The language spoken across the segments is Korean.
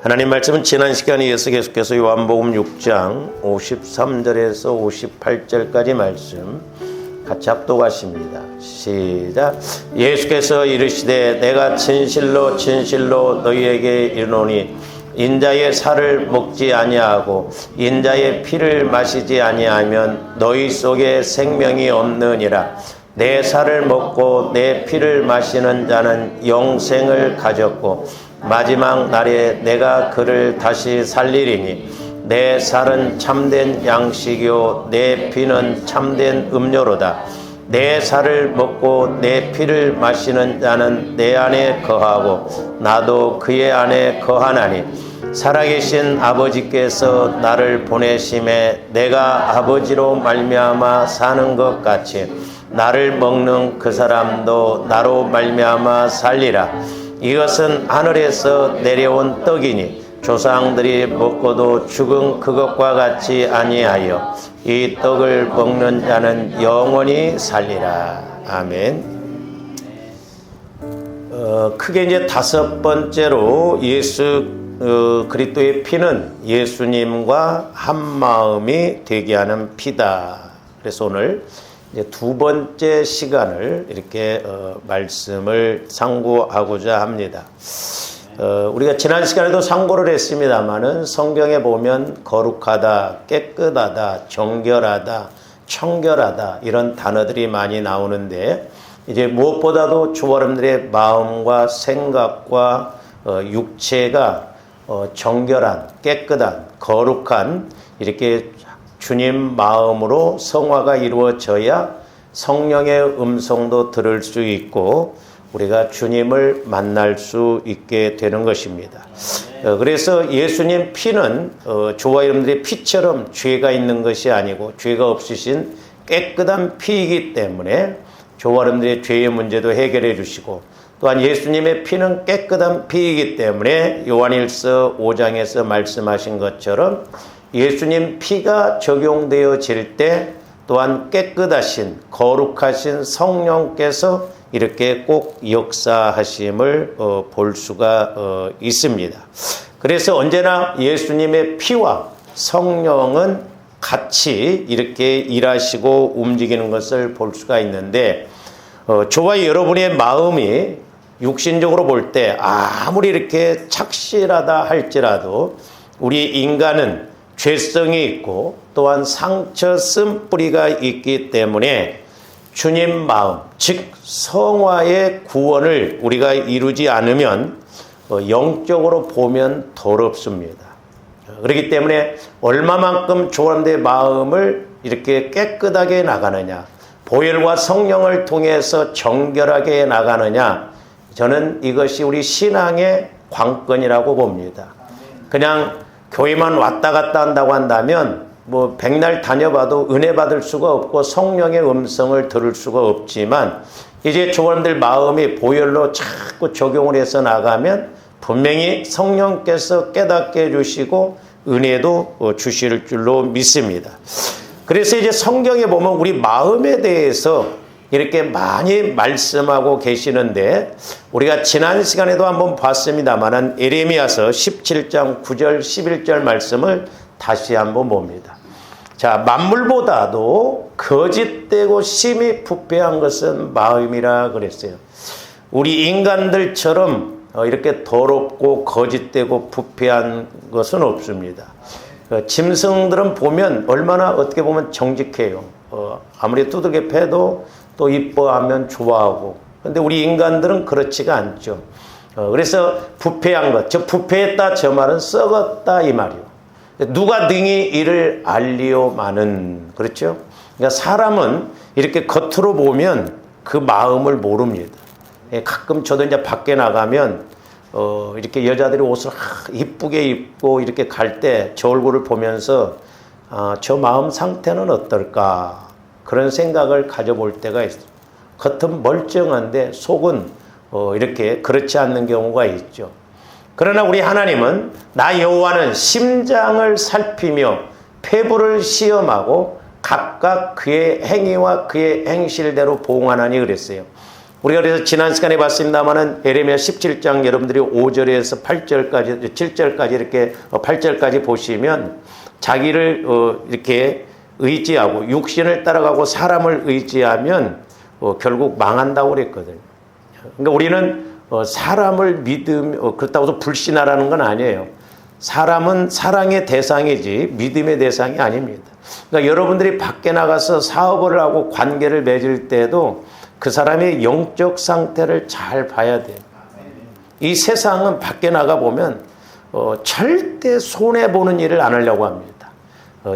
하나님 말씀은 지난 시간에 이어서 계속해서 요한복음 6장 53절에서 58절까지 말씀 같이 합독하십니다. 시작. 예수께서 이르시되 내가 진실로 진실로 너희에게 이르노니 인자의 살을 먹지 아니하고 인자의 피를 마시지 아니하면 너희 속에 생명이 없느니라. 내 살을 먹고 내 피를 마시는 자는 영생을 가졌고 마지막 날에 내가 그를 다시 살리리니 내 살은 참된 양식이요 내 피는 참된 음료로다. 내 살을 먹고 내 피를 마시는 자는 내 안에 거하고 나도 그의 안에 거하나니 살아계신 아버지께서 나를 보내심에 내가 아버지로 말미암아 사는 것 같이 나를 먹는 그 사람도 나로 말미암아 살리라. 이것은 하늘에서 내려온 떡이니 조상들이 먹고도 죽은 그것과 같이 아니하여 이 떡을 먹는 자는 영원히 살리라. 아멘. 크게 이제 다섯 번째로 예수 그리스도의 피는 예수님과 한 마음이 되게 하는 피다. 그래서 오늘 이제 두 번째 시간을 이렇게 말씀을 상고하고자 합니다. 우리가 지난 시간에도 상고를 했습니다마는 성경에 보면 거룩하다, 깨끗하다, 정결하다, 청결하다 이런 단어들이 많이 나오는데 이제 무엇보다도 주여러분들의 마음과 생각과 육체가 정결한, 깨끗한, 거룩한 이렇게 주님 마음으로 성화가 이루어져야 성령의 음성도 들을 수 있고 우리가 주님을 만날 수 있게 되는 것입니다. 그래서 예수님 피는 저와 여러분들의 피처럼 죄가 있는 것이 아니고 죄가 없으신 깨끗한 피이기 때문에 저와 여러분들의 죄의 문제도 해결해 주시고 또한 예수님의 피는 깨끗한 피이기 때문에 요한일서 5장에서 말씀하신 것처럼 예수님 피가 적용되어질 때 또한 깨끗하신 거룩하신 성령께서 이렇게 꼭 역사하심을 볼 수가 있습니다. 그래서 언제나 예수님의 피와 성령은 같이 이렇게 일하시고 움직이는 것을 볼 수가 있는데 저와 여러분의 마음이 육신적으로 볼 때 아무리 이렇게 착실하다 할지라도 우리 인간은 죄성이 있고 또한 상처 쓴뿌리가 있기 때문에 주님 마음, 즉 성화의 구원을 우리가 이루지 않으면 영적으로 보면 더럽습니다. 그렇기 때문에 얼마만큼 주님의 마음을 이렇게 깨끗하게 나가느냐, 보혈과 성령을 통해서 정결하게 나가느냐, 저는 이것이 우리 신앙의 관건이라고 봅니다. 그냥 교회만 왔다 갔다 한다고 한다면 뭐 백날 다녀봐도 은혜 받을 수가 없고 성령의 음성을 들을 수가 없지만 이제 주님들 마음이 보혈로 자꾸 적용을 해서 나가면 분명히 성령께서 깨닫게 해주시고 은혜도 주실 줄로 믿습니다. 그래서 이제 성경에 보면 우리 마음에 대해서 이렇게 많이 말씀하고 계시는데 우리가 지난 시간에도 한번 봤습니다만은 예레미야서 17장 9절 11절 말씀을 다시 한번 봅니다. 자, 만물보다도 거짓되고 심히 부패한 것은 마음이라 그랬어요. 우리 인간들처럼 이렇게 더럽고 거짓되고 부패한 것은 없습니다. 짐승들은 보면 얼마나 어떻게 보면 정직해요. 아무리 두들겨 패도 또 이뻐하면 좋아하고. 근데 우리 인간들은 그렇지가 않죠. 그래서 부패한 것, 저 부패했다 저 말은 썩었다 이 말이요. 누가 능히 이를 알리오마는, 그렇죠? 그러니까 사람은 이렇게 겉으로 보면 그 마음을 모릅니다. 가끔 저도 이제 밖에 나가면 이렇게 여자들이 옷을 이쁘게 입고 이렇게 갈 때 저 얼굴을 보면서 저 마음 상태는 어떨까 그런 생각을 가져볼 때가 있어요. 겉은 멀쩡한데 속은 이렇게 그렇지 않는 경우가 있죠. 그러나 우리 하나님은 나 여호와는 심장을 살피며 폐부를 시험하고 각각 그의 행위와 그의 행실대로 보응하나니 그랬어요. 우리가 그래서 지난 시간에 봤습니다마는 에레미야 17장 여러분들이 5절에서 8절까지 7절까지 이렇게 8절까지 보시면 자기를 이렇게 의지하고 육신을 따라가고 사람을 의지하면 결국 망한다고 그랬거든요. 그러니까 우리는 사람을 그렇다고 해서 불신하라는 건 아니에요. 사람은 사랑의 대상이지 믿음의 대상이 아닙니다. 그러니까 여러분들이 밖에 나가서 사업을 하고 관계를 맺을 때도 그 사람의 영적 상태를 잘 봐야 돼요. 이 세상은 밖에 나가보면 절대 손해보는 일을 안 하려고 합니다.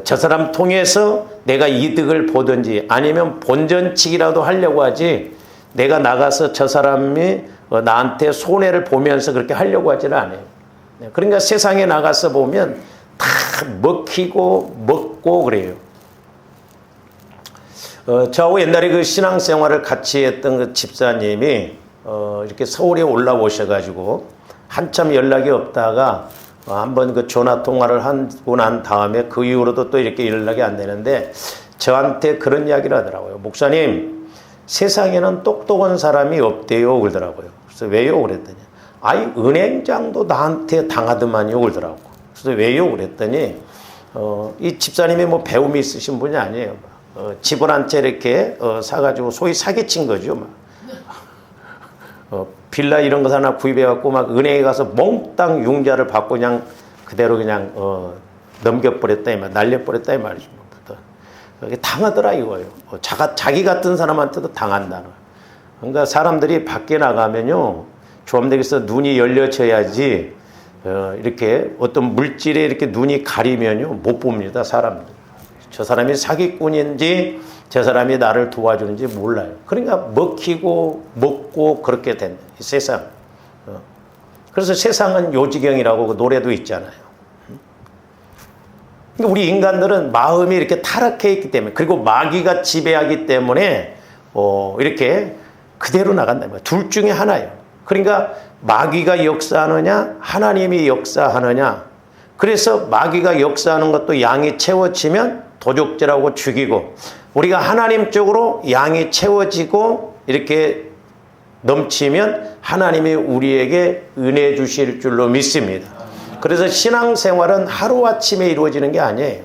저 사람 통해서 내가 이득을 보든지 아니면 본전치기라도 하려고 하지 내가 나가서 저 사람이 나한테 손해를 보면서 그렇게 하려고 하지는 않아요. 그러니까 세상에 나가서 보면 다 먹히고 먹고 그래요. 저하고 옛날에 그 신앙생활을 같이 했던 그 집사님이 이렇게 서울에 올라오셔가지고 한참 연락이 없다가 한번 그 전화 통화를 하고 난 다음에 그 이후로도 또 이렇게 연락이 안 되는데 저한테 그런 이야기를 하더라고요. 목사님, 세상에는 똑똑한 사람이 없대요 그러더라고요. 그래서 왜요 그랬더니 아이 은행장도 나한테 당하더만요 그러더라고. 그래서 왜요 그랬더니 이 집사님이 뭐 배움이 있으신 분이 아니에요. 집을 한 채 이렇게 사가지고 소위 사기친 거죠. 빌라 이런 거 하나 구입해갖고 막 은행에 가서 몽땅 융자를 받고 그냥 그대로 그냥 넘겨버렸다 이 말, 날려버렸다 이 말이죠. 당하더라 이거예요. 자기 같은 사람한테도 당한다는. 그러니까 사람들이 밖에 나가면요, 조암되게서 눈이 열려져야지 이렇게 어떤 물질에 이렇게 눈이 가리면요 못 봅니다 사람들. 저 사람이 사기꾼인지 저 사람이 나를 도와주는지 몰라요. 그러니까 먹히고 먹고 그렇게 된다. 이 세상. 그래서 세상은 요지경이라고 그 노래도 있잖아요. 그러니까 우리 인간들은 마음이 이렇게 타락해 있기 때문에 그리고 마귀가 지배하기 때문에 이렇게 그대로 나간다. 둘 중에 하나예요. 그러니까 마귀가 역사하느냐 하나님이 역사하느냐. 그래서 마귀가 역사하는 것도 양이 채워지면 도적질하고 죽이고 우리가 하나님 쪽으로 양이 채워지고 이렇게 넘치면 하나님이 우리에게 은혜 주실 줄로 믿습니다. 그래서 신앙생활은 하루아침에 이루어지는 게 아니에요.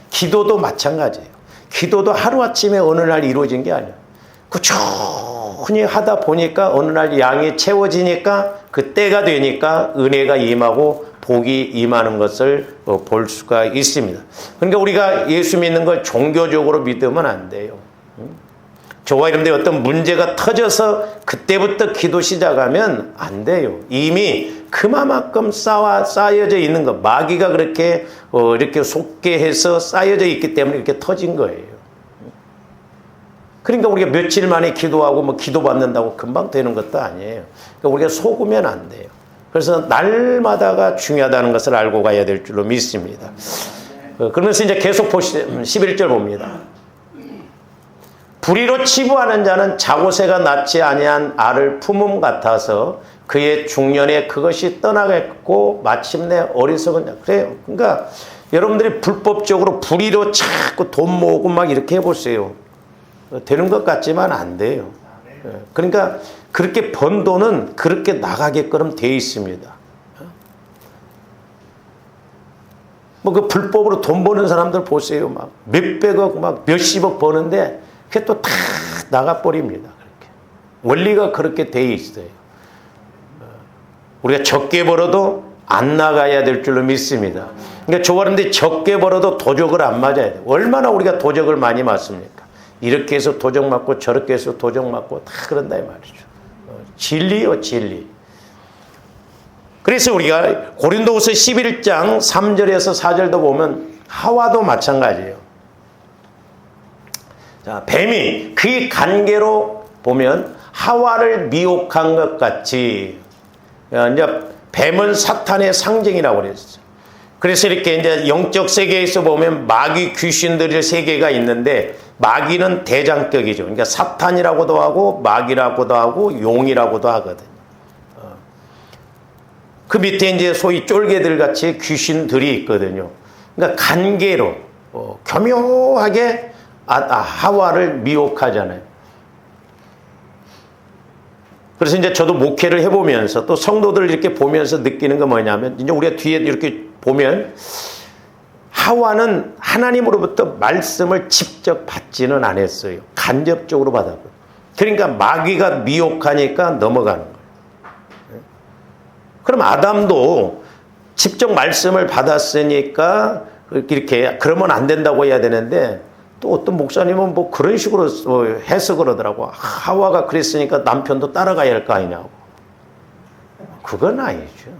기도도 마찬가지예요. 기도도 하루아침에 어느 날 이루어진 게 아니에요. 꾸준히 하다 보니까 어느 날 양이 채워지니까 그 때가 되니까 은혜가 임하고 복이 임하는 것을 볼 수가 있습니다. 그러니까 우리가 예수 믿는 걸 종교적으로 믿으면 안 돼요. 저와 여러분들 어떤 문제가 터져서 그때부터 기도 시작하면 안 돼요. 이미 그만큼 쌓여져 있는 것, 마귀가 그렇게 이렇게 속게 해서 쌓여져 있기 때문에 이렇게 터진 거예요. 그러니까 우리가 며칠 만에 기도하고 뭐 기도받는다고 금방 되는 것도 아니에요. 그러니까 우리가 속으면 안 돼요. 그래서 날마다가 중요하다는 것을 알고 가야 될 줄로 믿습니다. 그러면서 이제 계속 11절 봅니다. 불의로 치부하는 자는 자고새가 낳지 아니한 알을 품음 같아서 그의 중년에 그것이 떠나겠고 마침내 어리석은 자. 그래요. 그러니까 여러분들이 불법적으로 불의로 자꾸 돈 모으고 막 이렇게 해보세요. 되는 것 같지만 안 돼요. 그러니까 그렇게 번 돈은 그렇게 나가게끔 돼 있습니다. 뭐 그 불법으로 돈 버는 사람들 보세요. 막 몇백억, 막 몇십억 버는데 그게 또 다 나가버립니다. 그렇게. 원리가 그렇게 돼 있어요. 우리가 적게 벌어도 안 나가야 될 줄로 믿습니다. 그러니까 좋아하는데 적게 벌어도 도적을 안 맞아야 돼요. 얼마나 우리가 도적을 많이 맞습니까? 이렇게 해서 도적 맞고 저렇게 해서 도적 맞고 다 그런다 이 말이죠. 진리요, 진리. 그래서 우리가 고린도후서 11장 3절에서 4절도 보면 하와도 마찬가지예요. 자, 뱀이 그의 관계로 보면 하와를 미혹한 것 같이 이제 뱀은 사탄의 상징이라고 그랬어요. 그래서 이렇게 이제 영적 세계에서 보면 마귀 귀신들의 세계가 있는데 마귀는 대장격이죠. 그러니까 사탄이라고도 하고 마귀라고도 하고 용이라고도 하거든요. 그 밑에 이제 소위 쫄개들 같이 귀신들이 있거든요. 그러니까 관계로 교묘하게 하와를 미혹하잖아요. 그래서 이제 저도 목회를 해보면서 또 성도들을 이렇게 보면서 느끼는 건 뭐냐면, 이제 우리가 뒤에 이렇게 보면 하와는 하나님으로부터 말씀을 직접 받지는 않았어요. 간접적으로 받았고. 그러니까 마귀가 미혹하니까 넘어가는 거예요. 그럼 아담도 직접 말씀을 받았으니까 이렇게 그러면 안 된다고 해야 되는데, 또 어떤 목사님은 뭐 그런 식으로 해석을 하더라고. 하와가 그랬으니까 남편도 따라가야 할 거 아니냐고. 그건 아니죠.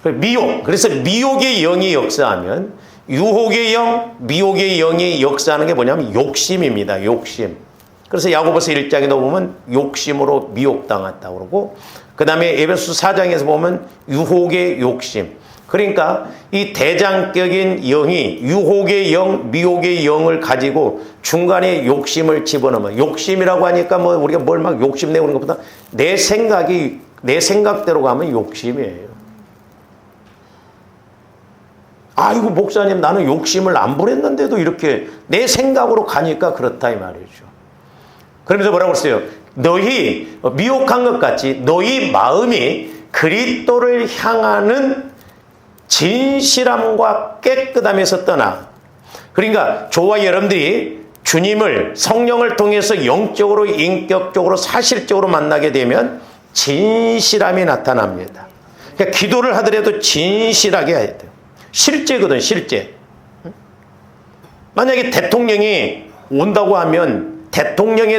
미혹. 그래서 미혹의 영이 역사하면, 유혹의 영, 미혹의 영이 역사하는 게 뭐냐면 욕심입니다. 욕심. 그래서 야고보서 1장에도 보면 욕심으로 미혹당했다고 그러고, 그 다음에 에베소 4장에서 보면 유혹의 욕심. 그러니까 이 대장격인 영이 유혹의 영, 미혹의 영을 가지고 중간에 욕심을 집어넣으면, 욕심이라고 하니까 뭐 우리가 뭘 막 욕심내고 그런 것보다 내 생각대로 가면 욕심이에요. 아이고 목사님, 나는 욕심을 안 부렸는데도 이렇게 내 생각으로 가니까 그렇다 이 말이죠. 그러면서 뭐라고 했어요? 너희 미혹한 것 같이 너희 마음이 그리스도를 향하는 진실함과 깨끗함에서 떠나. 그러니까 저와 여러분들이 주님을 성령을 통해서 영적으로, 인격적으로, 사실적으로 만나게 되면 진실함이 나타납니다. 그러니까 기도를 하더라도 진실하게 해야 돼요. 실제거든, 실제. 만약에 대통령이 온다고 하면 대통령이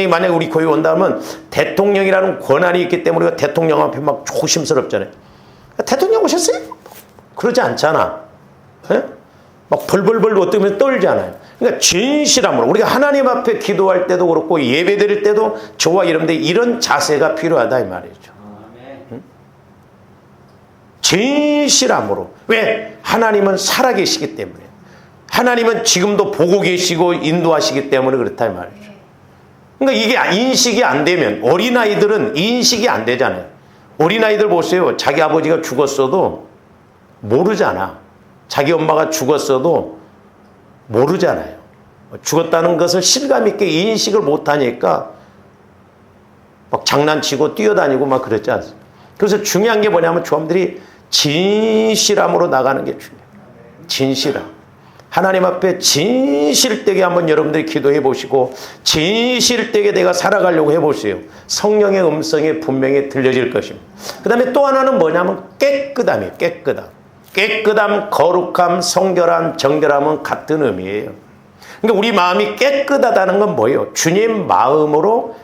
만약에 우리 교회에 온다면 대통령이라는 권한이 있기 때문에 우리가 대통령 앞에 막 조심스럽잖아요. 대통령 오셨어요? 그러지 않잖아. 에? 막 벌벌벌 어떠면 떨잖아요. 그러니까 진실함으로 우리가 하나님 앞에 기도할 때도 그렇고 예배 드릴 때도 저와 여러분들 이런 자세가 필요하다 이 말이죠. 진실함으로. 왜? 하나님은 살아계시기 때문에. 하나님은 지금도 보고 계시고 인도하시기 때문에 그렇다 이 말이죠. 그러니까 이게 인식이 안 되면, 어린아이들은 인식이 안 되잖아요. 어린아이들 보세요. 자기 아버지가 죽었어도 모르잖아. 자기 엄마가 죽었어도 모르잖아요. 죽었다는 것을 실감 있게 인식을 못하니까 막 장난치고 뛰어다니고 막 그랬지 않습니까? 그래서 중요한 게 뭐냐면 조함들이 진실함으로 나가는 게 중요해요. 진실함. 하나님 앞에 진실되게 한번 여러분들이 기도해 보시고 진실되게 내가 살아가려고 해보세요. 성령의 음성이 분명히 들려질 것입니다. 그 다음에 또 하나는 뭐냐면 깨끗함이에요. 깨끗함. 깨끗함, 거룩함, 성결함, 정결함은 같은 의미예요. 그러니까 우리 마음이 깨끗하다는 건 뭐예요? 주님 마음으로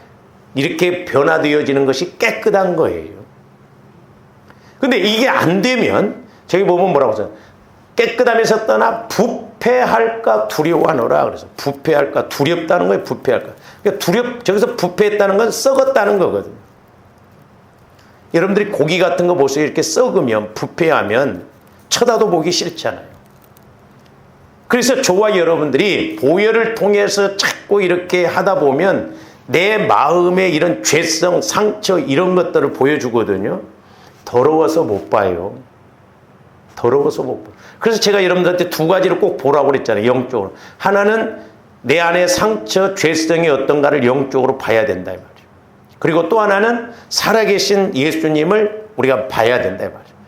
이렇게 변화되어지는 것이 깨끗한 거예요. 근데 이게 안 되면 저기 보면 뭐라고 써요? 깨끗함에서 떠나 부패할까 두려워하노라. 그래서 부패할까, 두렵다는 거예요. 부패할까. 그러니까 저기서 부패했다는 건 썩었다는 거거든요. 여러분들이 고기 같은 거 보세요. 이렇게 썩으면, 부패하면 쳐다도 보기 싫잖아요. 그래서 저와 여러분들이 보혈을 통해서 자꾸 이렇게 하다 보면 내 마음의 이런 죄성, 상처 이런 것들을 보여주거든요. 더러워서 못 봐요. 더러워서 못 봐요. 그래서 제가 여러분들한테 두 가지를 꼭 보라고 그랬잖아요. 영적으로. 하나는 내 안에 상처, 죄성이 어떤가를 영적으로 봐야 된다 이 말이에요. 그리고 또 하나는 살아계신 예수님을 우리가 봐야 된다 이 말이에요.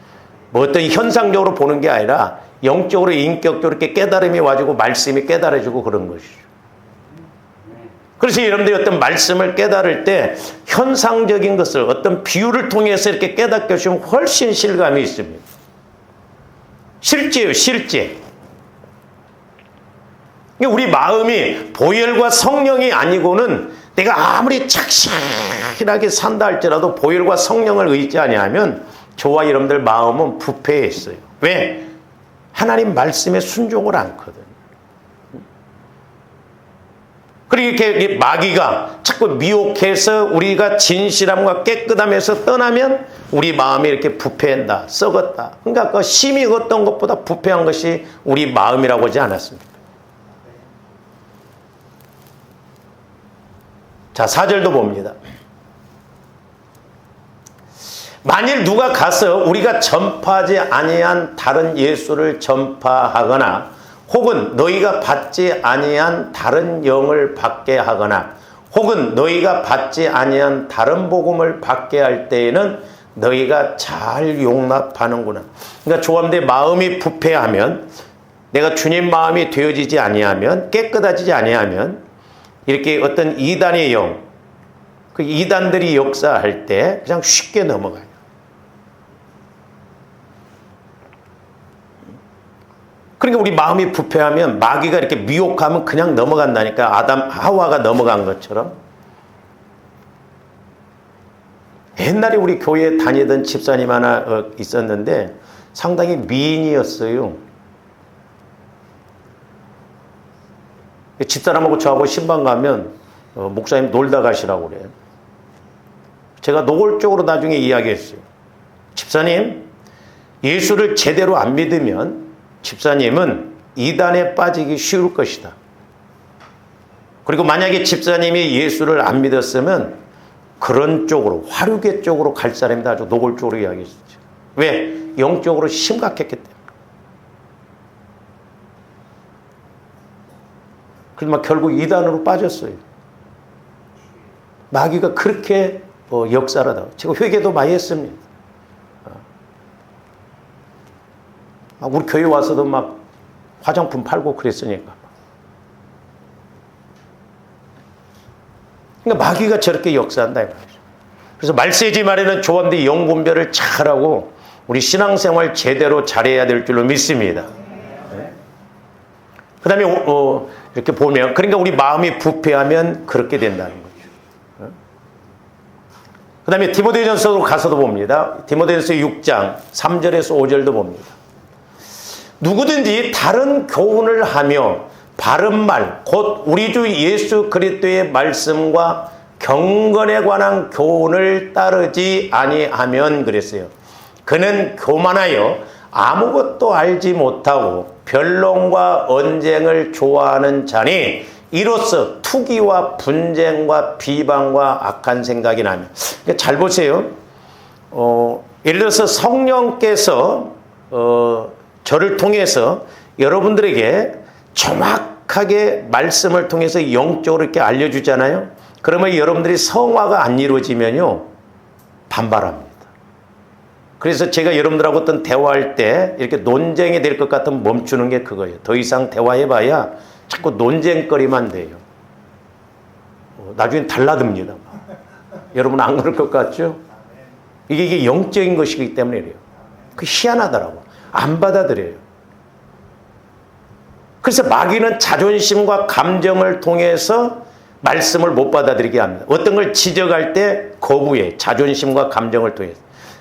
뭐 어떤 현상적으로 보는 게 아니라 영적으로, 인격적으로 이렇게 깨달음이 와지고 말씀이 깨달아지고 그런 것이죠. 그래서 여러분들이 어떤 말씀을 깨달을 때 현상적인 것을 어떤 비유를 통해서 이렇게 깨닫게 하시면 훨씬 실감이 있습니다. 실제요, 실제. 우리 마음이 보혈과 성령이 아니고는 내가 아무리 착실하게 산다 할지라도 보혈과 성령을 의지하냐면 저와 여러분들 마음은 부패해 있어요. 왜? 하나님 말씀에 순종을 않거든. 그리고 이렇게 마귀가 자꾸 미혹해서 우리가 진실함과 깨끗함에서 떠나면 우리 마음이 이렇게 부패한다, 썩었다. 그러니까 그 심히 걷던 것보다 부패한 것이 우리 마음이라고 하지 않았습니까? 자, 4절도 봅니다. 만일 누가 가서 우리가 전파하지 아니한 다른 예수를 전파하거나 혹은 너희가 받지 아니한 다른 영을 받게 하거나 혹은 너희가 받지 아니한 다른 복음을 받게 할 때에는 너희가 잘 용납하는구나. 그러니까 조함대 마음이 부패하면, 내가 주님 마음이 되어지지 아니하면, 깨끗해지지 아니하면 이렇게 어떤 이단의 영, 그 이단들이 역사할 때 그냥 쉽게 넘어가요. 그러니까 우리 마음이 부패하면, 마귀가 이렇게 미혹하면 그냥 넘어간다니까. 아담 하와가 넘어간 것처럼. 옛날에 우리 교회에 다니던 집사님 하나 있었는데 상당히 미인이었어요. 집사람하고 저하고 신방 가면 목사님 놀다 가시라고 그래요. 제가 노골적으로 나중에 이야기했어요. 집사님, 예수를 제대로 안 믿으면 집사님은 이단에 빠지기 쉬울 것이다. 그리고 만약에 집사님이 예수를 안 믿었으면 그런 쪽으로, 화류계 쪽으로 갈 사람이다. 아주 노골적으로 이야기했었죠. 왜? 영적으로 심각했기 때문에. 그래서 막 결국 이단으로 빠졌어요. 마귀가 그렇게 역사하다. 제가 회개도 많이 했습니다. 우리 교회 와서도 막 화장품 팔고 그랬으니까. 그러니까 마귀가 저렇게 역사한다. 그래서 말세지 말에는 조함대 영분별을 잘하고 우리 신앙생활 제대로 잘해야 될 줄로 믿습니다. 그 다음에 이렇게 보면, 그러니까 우리 마음이 부패하면 그렇게 된다는 거죠. 그 다음에 디모데전서로 가서도 봅니다. 디모데전서 6장 3절에서 5절도 봅니다. 누구든지 다른 교훈을 하며 바른 말, 곧 우리 주 예수 그리스도의 말씀과 경건에 관한 교훈을 따르지 아니하면, 그랬어요. 그는 교만하여 아무것도 알지 못하고 변론과 언쟁을 좋아하는 자니 이로써 투기와 분쟁과 비방과 악한 생각이 나며. 잘 보세요. 예를 들어서 성령께서 저를 통해서 여러분들에게 정확하게 말씀을 통해서 영적으로 이렇게 알려주잖아요. 그러면 여러분들이 성화가 안 이루어지면요, 반발합니다. 그래서 제가 여러분들하고 어떤 대화할 때 이렇게 논쟁이 될 것 같으면 멈추는 게 그거예요. 더 이상 대화해봐야 자꾸 논쟁거리만 돼요. 나중엔 달라듭니다. 여러분 안 그럴 것 같죠? 이게 영적인 것이기 때문에 이래요. 그 희한하더라고. 안 받아들여요. 그래서 마귀는 자존심과 감정을 통해서 말씀을 못 받아들이게 합니다. 어떤 걸 지적할 때 거부해. 자존심과 감정을 통해서.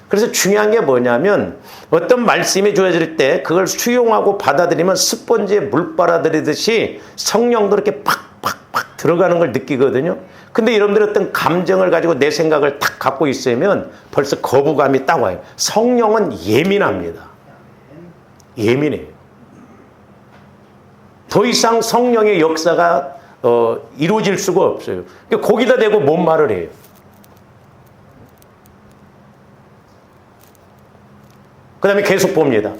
그래서 중요한 게 뭐냐면, 어떤 말씀이 주어질 때 그걸 수용하고 받아들이면 스펀지에 물 빨아들이듯이 성령도 이렇게 팍팍팍 들어가는 걸 느끼거든요. 근데 여러분들이 어떤 감정을 가지고 내 생각을 탁 갖고 있으면 벌써 거부감이 딱 와요. 성령은 예민합니다. 예민해요. 더 이상 성령의 역사가 이루어질 수가 없어요. 거기다 대고 뭔 말을 해요. 그 다음에 계속 봅니다.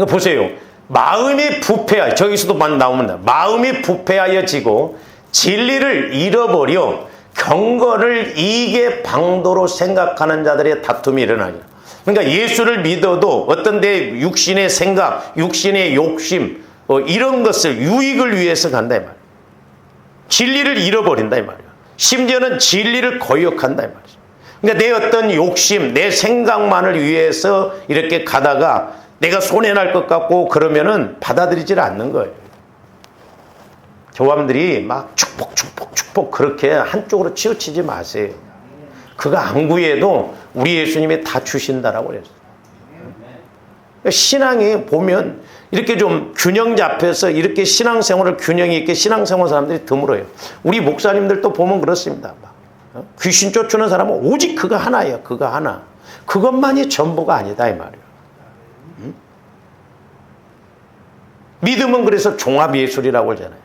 보세요. 마음이 부패하여, 저기서도 나옵니다. 마음이 부패하여지고 진리를 잃어버려 경건을 이익의 방도로 생각하는 자들의 다툼이 일어나냐. 그러니까 예수를 믿어도 어떤 데 육신의 생각, 육신의 욕심, 이런 것을 유익을 위해서 간다 이 말이에요. 진리를 잃어버린다 이 말이에요. 심지어는 진리를 거역한다 이 말이에요. 그러니까 내 어떤 욕심, 내 생각만을 위해서 이렇게 가다가 내가 손해날 것 같고 그러면은 받아들이질 않는 거예요. 조함들이 막 축복 그렇게 한쪽으로 치우치지 마세요. 그거 안 구해도 우리 예수님이 다 주신다라고 그랬어요. 신앙이 보면 이렇게 좀 균형 잡혀서 이렇게 신앙생활을 균형 있게 신앙생활 사람들이 드물어요. 우리 목사님들도 보면 그렇습니다. 귀신 쫓는 사람은 오직 그거 하나예요. 그거 하나. 그것만이 전부가 아니다 이 말이에요. 믿음은 그래서 종합예술이라고 하잖아요.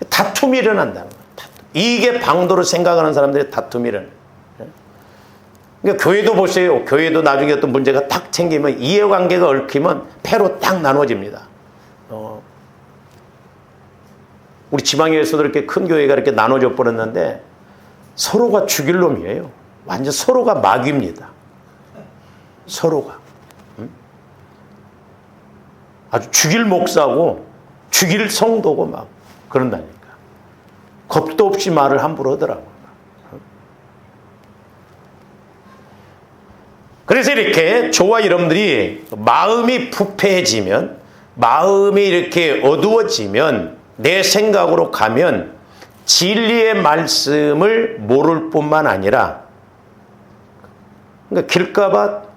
다툼이 일어난다는 거예요. 이익의 방도로 생각하는 사람들의 다툼이 일어나요. 그러니까 교회도 보세요. 교회도 나중에 어떤 문제가 딱 생기면 이해관계가 얽히면 패로 딱 나눠집니다. 우리 지방에서도 이렇게 큰 교회가 이렇게 나눠져 버렸는데 서로가 죽일 놈이에요. 완전 서로가 마귀입니다. 서로가. 아주 죽일 목사고 죽일 성도고 막 그런다니까. 겁도 없이 말을 함부로 하더라고요. 그래서 이렇게 저와 여러분들이 마음이 부패해지면, 마음이 이렇게 어두워지면, 내 생각으로 가면 진리의 말씀을 모를 뿐만 아니라, 그러니까 길가밭,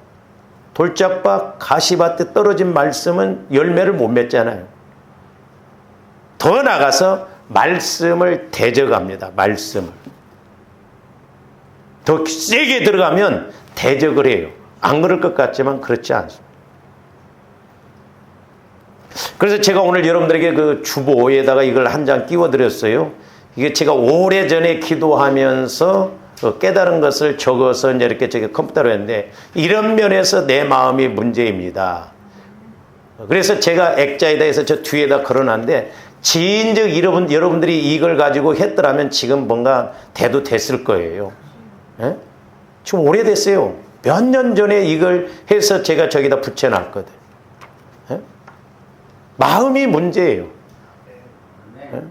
돌짝밭, 가시밭에 떨어진 말씀은 열매를 못 맺잖아요. 더 나아가서 말씀을 대적합니다. 말씀을. 더 세게 들어가면 대적을 해요. 안 그럴 것 같지만 그렇지 않습니다. 그래서 제가 오늘 여러분들에게 그 주보에다가 이걸 한 장 끼워드렸어요. 이게 제가 오래전에 기도하면서 깨달은 것을 적어서 이제 이렇게 저기 컴퓨터로 했는데, 이런 면에서 내 마음이 문제입니다. 그래서 제가 액자에다 해서 저 뒤에다 걸어놨는데, 진즉 여러분들이 이걸 가지고 했더라면 지금 뭔가 대도 됐을 거예요. 예? 지금 오래됐어요. 몇 년 전에 이걸 해서 제가 저기다 붙여놨거든. 예? 마음이 문제예요. 예?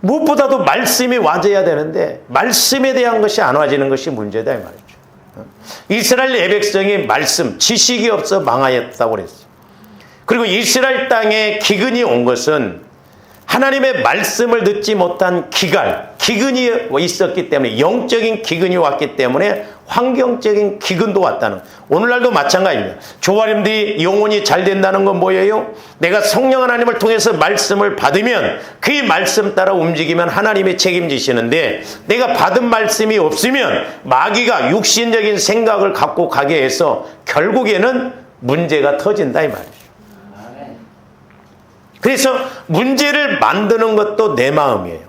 무엇보다도 말씀이 와져야 되는데 말씀에 대한 것이 안 와지는 것이 문제다 이 말이죠. 이스라엘 예백성이 말씀, 지식이 없어 망하였다고 그랬어요. 그리고 이스라엘 땅에 기근이 온 것은 하나님의 말씀을 듣지 못한 기근이 있었기 때문에, 영적인 기근이 왔기 때문에 환경적인 기근도 왔다는, 오늘날도 마찬가지입니다. 조아님들이 영혼이 잘 된다는 건 뭐예요? 내가 성령 하나님을 통해서 말씀을 받으면 그 말씀 따라 움직이면 하나님이 책임지시는데, 내가 받은 말씀이 없으면 마귀가 육신적인 생각을 갖고 가게 해서 결국에는 문제가 터진다 이 말이죠. 그래서 문제를 만드는 것도 내 마음이에요.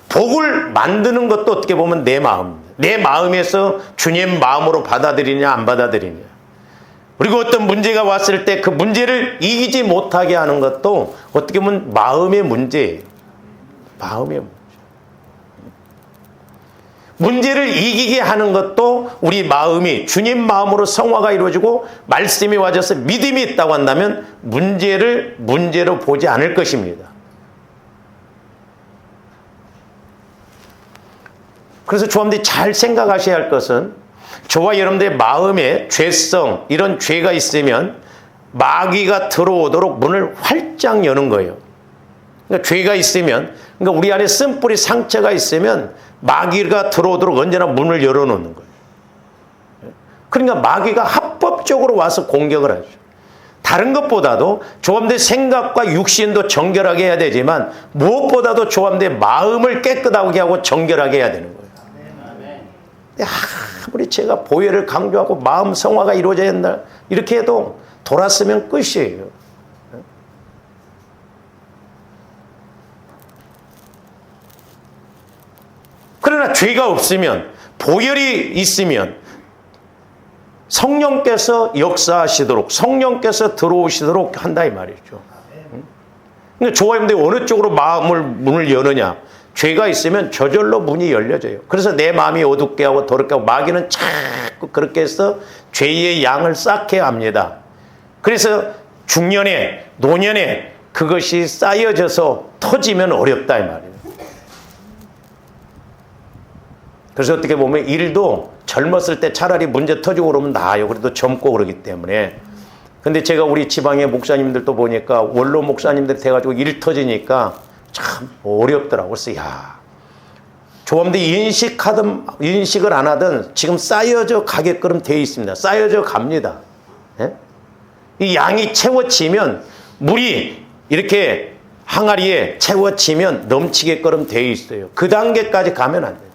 복을 만드는 것도 어떻게 보면 내 마음입니다. 내 마음에서 주님 마음으로 받아들이냐 안 받아들이냐. 그리고 어떤 문제가 왔을 때 그 문제를 이기지 못하게 하는 것도 어떻게 보면 마음의 문제예요. 마음의 문제. 문제를 이기게 하는 것도 우리 마음이 주님 마음으로 성화가 이루어지고 말씀이 와져서 믿음이 있다고 한다면 문제를 문제로 보지 않을 것입니다. 그래서 여러분들이 잘 생각하셔야 할 것은, 저와 여러분들의 마음에 죄성, 이런 죄가 있으면 마귀가 들어오도록 문을 활짝 여는 거예요. 그러니까 죄가 있으면, 그러니까 우리 안에 쓴뿌리 상처가 있으면 마귀가 들어오도록 언제나 문을 열어놓는 거예요. 그러니까 마귀가 합법적으로 와서 공격을 하죠. 다른 것보다도 조합대 생각과 육신도 정결하게 해야 되지만 무엇보다도 조합대 마음을 깨끗하게 하고 정결하게 해야 되는 거예요. 아무리 제가 보혈을 강조하고 마음 성화가 이루어져야 한다 이렇게 해도 돌았으면 끝이에요. 그러나 죄가 없으면, 보혈이 있으면 성령께서 역사하시도록, 성령께서 들어오시도록 한다 이 말이죠. 그러니까 좋아하는데 어느 쪽으로 문을 여느냐. 죄가 있으면 저절로 문이 열려져요. 그래서 내 마음이 어둡게 하고 더럽게 하고, 마귀는 자꾸 그렇게 해서 죄의 양을 쌓게 합니다. 그래서 중년에, 노년에 그것이 쌓여져서 터지면 어렵다 이 말이에요. 그래서 어떻게 보면 일도 젊었을 때 차라리 문제 터지고 그러면 나아요. 그래도 젊고 그러기 때문에. 근데 제가 우리 지방의 목사님들도 보니까 원로 목사님들 돼가지고 일 터지니까 참 어렵더라고. 그래서 조합들 인식을 안 하든 지금 쌓여져 가게끔 되어 있습니다. 쌓여져 갑니다. 예? 이 양이 채워지면, 물이 이렇게 항아리에 채워지면 넘치게끔 되어 있어요. 그 단계까지 가면 안 돼요.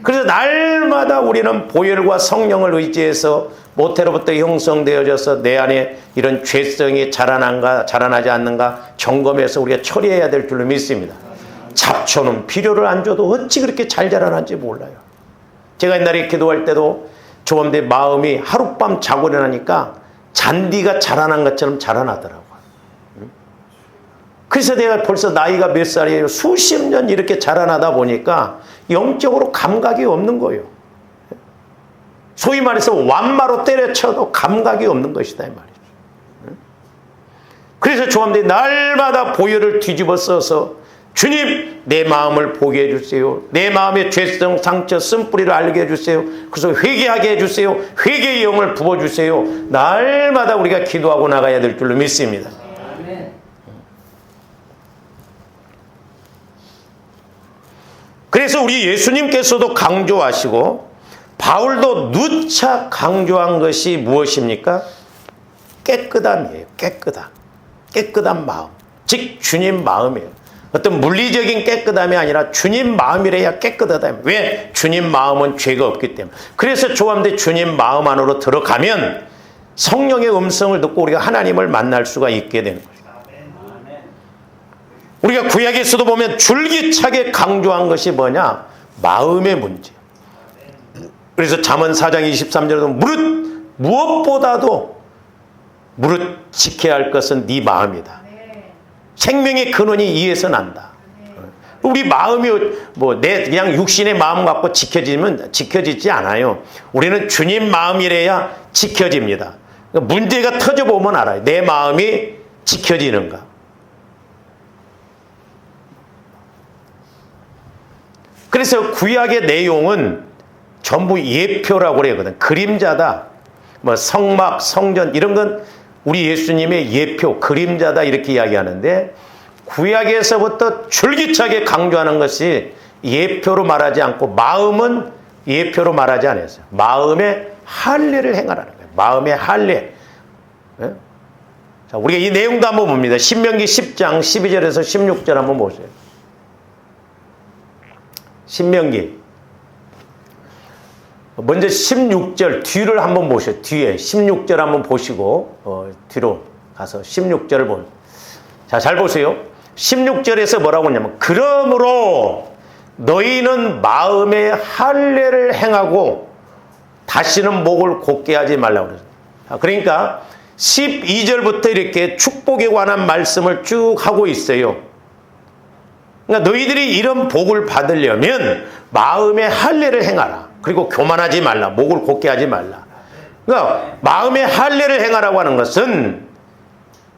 그래서 날마다 우리는 보혈과 성령을 의지해서 모태로부터 형성되어져서 내 안에 이런 죄성이 자라난가 자라나지 않는가 점검해서 우리가 처리해야 될 줄로 믿습니다. 잡초는 비료를 안 줘도 어찌 그렇게 잘 자라난지 몰라요. 제가 옛날에 기도할 때도 조범대 마음이 하룻밤 자고 일어나니까 잔디가 자라난 것처럼 자라나더라고요. 그래서 내가 벌써 나이가 몇 살이에요? 수십 년 이렇게 자라나다 보니까 영적으로 감각이 없는 거예요. 소위 말해서 완마로 때려쳐도 감각이 없는 것이다 이 말이죠. 그래서 조함들이 날마다 보혈을 뒤집어 써서 주님 내 마음을 보게 해주세요. 내 마음의 죄성 상처 쓴뿌리를 알게 해주세요. 그래서 회개하게 해주세요. 회개의 영을 부어주세요. 날마다 우리가 기도하고 나가야 될 줄로 믿습니다. 그래서 우리 예수님께서도 강조하시고 바울도 누차 강조한 것이 무엇입니까? 깨끗함이에요. 깨끗한 마음. 즉 주님 마음이에요. 어떤 물리적인 깨끗함이 아니라 주님 마음이래야 깨끗하다. 왜? 주님 마음은 죄가 없기 때문에. 그래서 조함대 주님 마음 안으로 들어가면 성령의 음성을 듣고 우리가 하나님을 만날 수가 있게 되는 거예요. 우리가 구약에서도 보면 줄기차게 강조한 것이 뭐냐? 마음의 문제. 그래서 잠언 4장 23절에도 무엇보다도 지켜야 할 것은 네 마음이다. 생명의 근원이 이에서 난다. 우리 마음이 내 그냥 육신의 마음 갖고 지켜지지 않아요. 우리는 주님 마음이래야 지켜집니다. 문제가 터져보면 알아요. 내 마음이 지켜지는가. 그래서 구약의 내용은 전부 예표라고 그러거든. 그림자다. 성막, 성전 이런 건 우리 예수님의 예표, 그림자다 이렇게 이야기하는데 구약에서부터 줄기차게 강조하는 것이 예표로 말하지 않고 마음은 예표로 말하지 않았어요. 마음의 할례를 행하라는 거예요. 마음의 할례. 자, 우리가 이 내용도 한번 봅니다. 신명기 10장 12절에서 16절 한번 보세요. 신명기 먼저 16절 뒤를 한번 보세요. 뒤에 16절 한번 보시고 뒤로 가서 16절을 보세요. 자, 잘 보세요. 16절에서 뭐라고 하냐면 그러므로 너희는 마음의 할례를 행하고 다시는 목을 곧게 하지 말라고 그랬어요. 그러니까 12절부터 이렇게 축복에 관한 말씀을 쭉 하고 있어요. 그러니까 너희들이 이런 복을 받으려면 마음의 할례를 행하라. 그리고 교만하지 말라. 목을 곧게 하지 말라. 그러니까 마음의 할례를 행하라고 하는 것은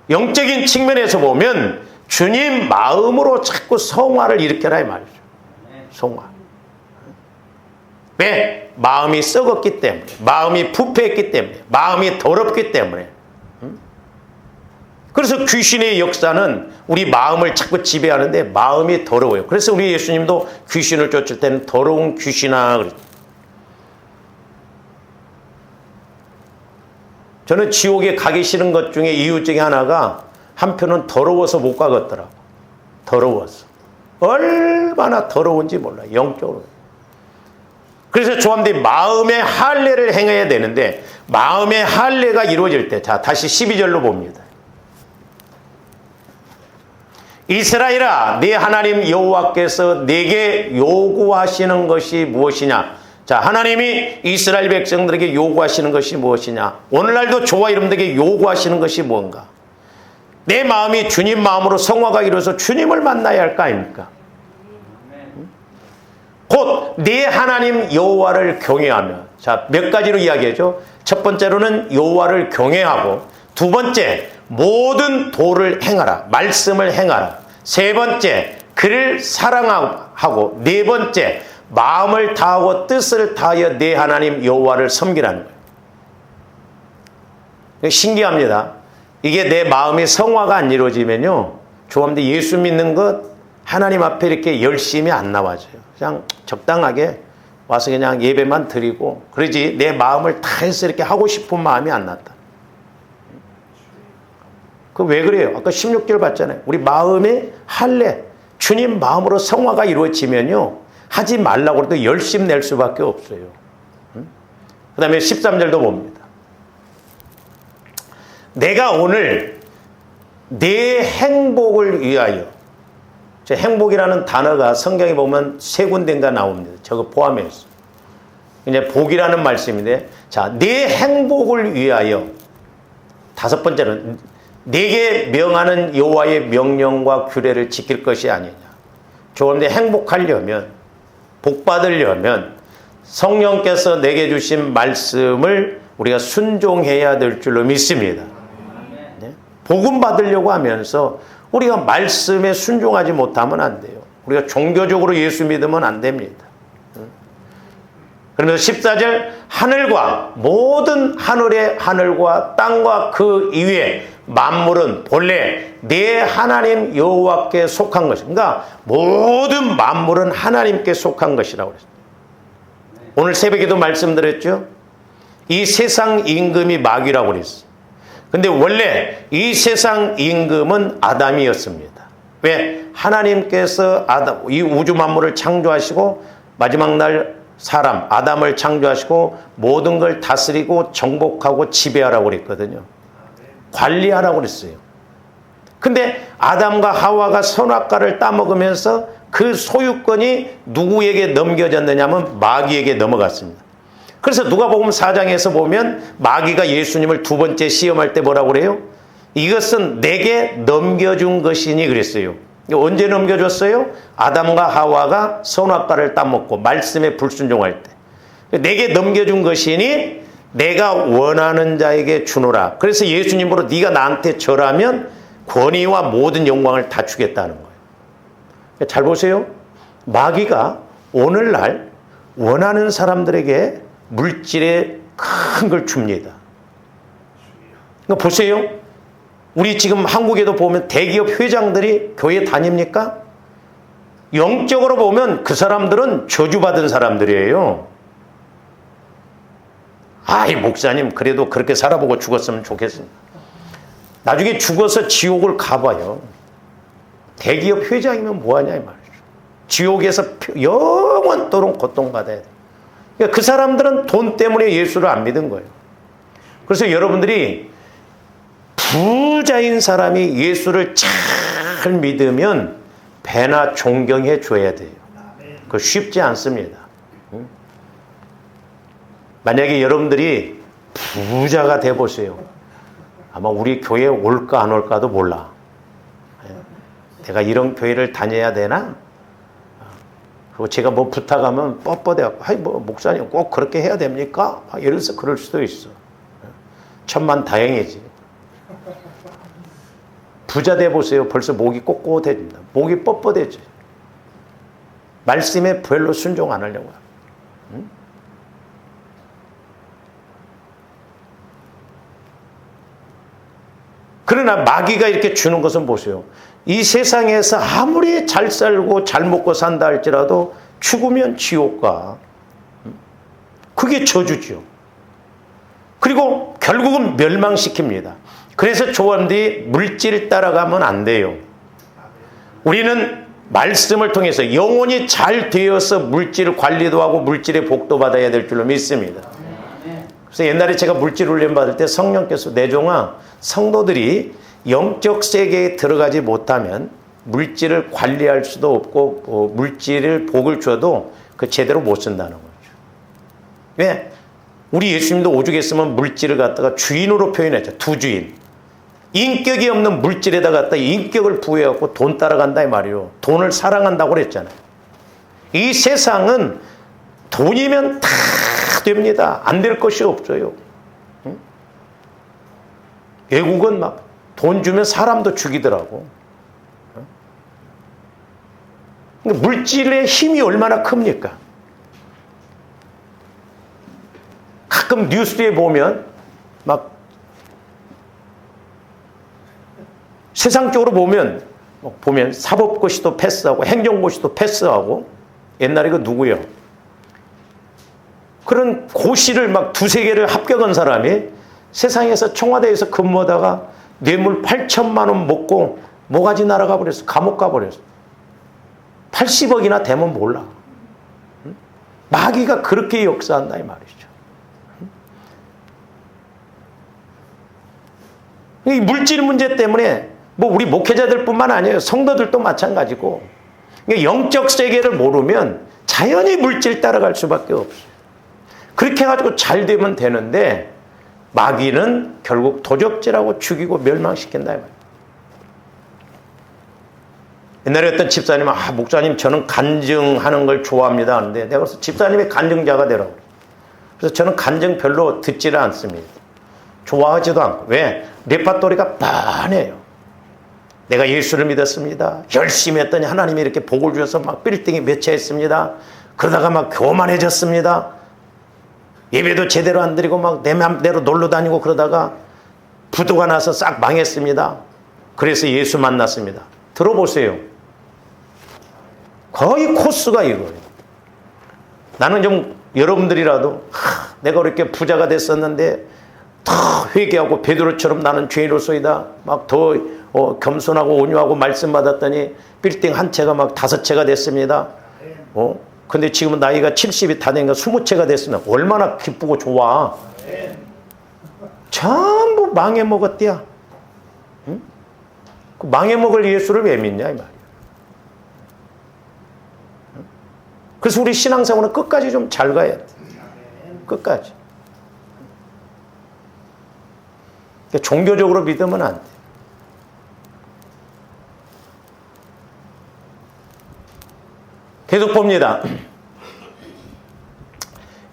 영적인 측면에서 보면 주님 마음으로 자꾸 성화를 일으켜라 이 말이죠. 성화. 왜? 마음이 썩었기 때문에, 마음이 부패했기 때문에, 마음이 더럽기 때문에. 그래서 귀신의 역사는 우리 마음을 자꾸 지배하는데 마음이 더러워요. 그래서 우리 예수님도 귀신을 쫓을 때는 더러운 귀신아 그랬죠. 저는 지옥에 가기 싫은 것 중에 이유 중에 하나가 한편은 더러워서 못 가겠더라고. 더러워서. 얼마나 더러운지 몰라요. 영적으로. 그래서 조함들이 마음의 할례를 행해야 되는데 마음의 할례가 이루어질 때 자 다시 12절로 봅니다. 이스라엘아 네 하나님 여호와께서 네게 요구하시는 것이 무엇이냐. 자, 하나님이 이스라엘 백성들에게 요구하시는 것이 무엇이냐. 오늘날도 저와 여러분들에게 요구하시는 것이 뭔가. 내 마음이 주님 마음으로 성화가 이루어서 주님을 만나야 할 거 아닙니까? 곧 내 하나님 여호와를 경외하며. 자, 몇 가지로 이야기하죠. 첫 번째로는 여호와를 경외하고, 두 번째 모든 도를 행하라. 말씀을 행하라. 세 번째 그를 사랑하고, 네 번째 마음을 다하고 뜻을 다하여 내 하나님 여호와를 섬기라는 거예요. 신기합니다. 이게 내 마음의 성화가 안 이루어지면요, 조함대 예수 믿는 것 하나님 앞에 이렇게 열심히 안 나와져요. 그냥 적당하게 와서 그냥 예배만 드리고 그러지 내 마음을 다해서 이렇게 하고 싶은 마음이 안 났다. 그 왜 그래요? 아까 16절 봤잖아요. 우리 마음의 할례, 주님 마음으로 성화가 이루어지면요, 하지 말라고 해도 열심 낼 수밖에 없어요. 그 다음에 13절도 봅니다. 내가 오늘 내 행복을 위하여. 행복이라는 단어가 성경에 보면 세 군데인가 나옵니다. 저거 포함해서. 이제 복이라는 말씀인데, 자, 내 행복을 위하여. 다섯 번째는 내게 명하는 여호와의 명령과 규례를 지킬 것이 아니냐. 좋은데 행복하려면, 복 받으려면 성령께서 내게 주신 말씀을 우리가 순종해야 될 줄로 믿습니다. 네? 복음 받으려고 하면서 우리가 말씀에 순종하지 못하면 안 돼요. 우리가 종교적으로 예수 믿으면 안 됩니다. 그러면서 14절, 하늘과 모든 하늘과 땅과 그 이외에 만물은 본래 내 하나님 여호와께 속한 것이다. 그러니까 모든 만물은 하나님께 속한 것이라고 그랬어요. 오늘 새벽에도 말씀드렸죠. 이 세상 임금이 마귀라고 그랬어요. 근데 원래 이 세상 임금은 아담이었습니다. 왜? 하나님께서 이 우주 만물을 창조하시고 마지막 날 사람 아담을 창조하시고 모든 걸 다스리고 정복하고 지배하라고 그랬거든요. 관리하라고 그랬어요. 근데 아담과 하와가 선악과를 따먹으면서 그 소유권이 누구에게 넘겨졌느냐면 마귀에게 넘어갔습니다. 그래서 누가복음 4장에서 보면 마귀가 예수님을 두 번째 시험할 때 뭐라고 그래요? 이것은 내게 넘겨준 것이니 그랬어요. 언제 넘겨줬어요? 아담과 하와가 선악과를 따먹고 말씀에 불순종할 때. 내게 넘겨준 것이니 내가 원하는 자에게 주노라. 그래서 예수님으로 네가 나한테 절하면 권위와 모든 영광을 다 주겠다는 거예요. 잘 보세요. 마귀가 오늘날 원하는 사람들에게 물질의 큰 걸 줍니다. 그러니까 보세요. 우리 지금 한국에도 보면 대기업 회장들이 교회 다닙니까? 영적으로 보면 그 사람들은 저주받은 사람들이에요. 아이 목사님 그래도 그렇게 살아보고 죽었으면 좋겠습니다. 나중에 죽어서 지옥을 가봐요. 대기업 회장이면 뭐하냐 이 말이죠. 지옥에서 영원토록 고통받아야 돼. 그러니까 그 사람들은 돈 때문에 예수를 안 믿은 거예요. 그래서 여러분들이 부자인 사람이 예수를 잘 믿으면 배나 존경해 줘야 돼요. 그거 쉽지 않습니다. 만약에 여러분들이 부자가 돼 보세요. 아마 우리 교회에 올까 안 올까도 몰라. 내가 이런 교회를 다녀야 되나? 그리고 제가 뭐 부탁하면 뻣뻣해갖고, 아이, 뭐, 목사님 꼭 그렇게 해야 됩니까? 이래서 그럴 수도 있어. 천만 다행이지. 부자 돼 보세요. 벌써 목이 꼿꼿해집니다. 목이 뻣뻣해져. 말씀에 별로 순종 안 하려고. 응? 그러나 마귀가 이렇게 주는 것은 보세요. 이 세상에서 아무리 잘 살고 잘 먹고 산다 할지라도 죽으면 지옥 가. 그게 저주죠. 그리고 결국은 멸망시킵니다. 그래서 조언들이 물질 따라가면 안 돼요. 우리는 말씀을 통해서 영혼이 잘 되어서 물질 관리도 하고 물질의 복도 받아야 될 줄로 믿습니다. 그래서 옛날에 제가 물질 훈련 받을 때 성령께서 내 종아 성도들이 영적 세계에 들어가지 못하면 물질을 관리할 수도 없고 물질을 복을 줘도 그 제대로 못 쓴다는 거죠. 왜? 우리 예수님도 오죽 했으면 물질을 갖다가 주인으로 표현했죠. 두 주인. 인격이 없는 물질에다 갖다 인격을 부여해갖고 돈 따라간다 이 말이에요. 돈을 사랑한다고 그랬잖아요. 이 세상은 돈이면 다 됩니다. 안 될 것이 없어요. 응? 외국은 막 돈 주면 사람도 죽이더라고. 응? 물질의 힘이 얼마나 큽니까? 가끔 뉴스에 보면 막 세상적으로 보면 사법고시도 패스하고 행정고시도 패스하고 옛날에 그 누구요? 그런 고시를 막 두세 개를 합격한 사람이 세상에서 청와대에서 근무하다가 뇌물 8천만 원 먹고 모가지 날아가 버렸어. 감옥 가버렸어. 80억이나 되면 몰라. 마귀가 그렇게 역사한다 이 말이죠. 이 물질 문제 때문에 뭐 우리 목회자들뿐만 아니에요. 성도들도 마찬가지고. 영적 세계를 모르면 자연히 물질 따라갈 수밖에 없어요. 그렇게 해가지고 잘 되면 되는데 마귀는 결국 도적질하고 죽이고 멸망시킨다 이 말이에요. 옛날에 어떤 집사님은 목사님 저는 간증하는 걸 좋아합니다 하는데 내가 그래서 집사님이 간증자가 되라고 그래요. 그래서 저는 간증 별로 듣지를 않습니다. 좋아하지도 않고. 왜? 레파토리가 뻔해요. 내가 예수를 믿었습니다. 열심히 했더니 하나님이 이렇게 복을 주셔서 막 빌딩이 몇 채 했습니다. 그러다가 막 교만해졌습니다. 예배도 제대로 안 드리고 막 내 맘대로 놀러 다니고 그러다가 부도가 나서 싹 망했습니다. 그래서 예수 만났습니다. 들어보세요. 거의 코스가 이거예요. 나는 좀 여러분들이라도 내가 그렇게 부자가 됐었는데 더 회개하고 베드로처럼 나는 죄인으로서이다. 막 더 겸손하고 온유하고 말씀 받았더니 빌딩 한 채가 막 5채가 됐습니다. 근데 지금은 나이가 70이 다 되니까 20채가 됐으면 얼마나 기쁘고 좋아. 전부 망해먹었대야. 응? 그 망해먹을 예수를 왜 믿냐 이 말이야. 그래서 우리 신앙생활은 끝까지 좀 잘 가야 돼. 끝까지. 종교적으로 믿으면 안 돼. 계속 봅니다.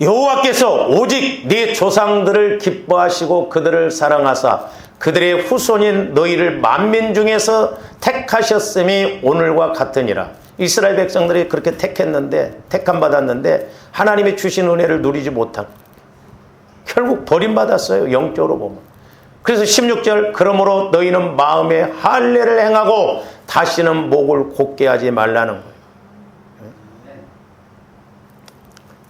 여호와께서 오직 네 조상들을 기뻐하시고 그들을 사랑하사 그들의 후손인 너희를 만민 중에서 택하셨음이 오늘과 같으니라. 이스라엘 백성들이 그렇게 택함 받았는데 하나님이 주신 은혜를 누리지 못하고 결국 버림받았어요. 영적으로 보면. 그래서 16절 그러므로 너희는 마음에 할례를 행하고 다시는 목을 곧게 하지 말라는 거예요.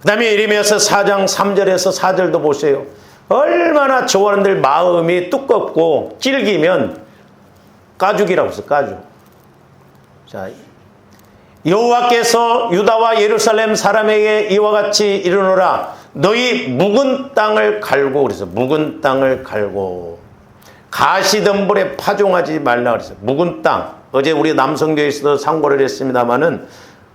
그 다음에 예레미야서 4장 3절에서 4절도 보세요. 얼마나 저원들 마음이 두껍고 찔기면 가죽이라고 했어요. 가죽. 자, 여호와께서 유다와 예루살렘 사람에게 이와 같이 이르노라. 너희 묵은 땅을 갈고 그래서 묵은 땅을 갈고 가시덤불에 파종하지 말라 그랬어요. 묵은 땅. 어제 우리 남성교회에서도 상고를 했습니다마는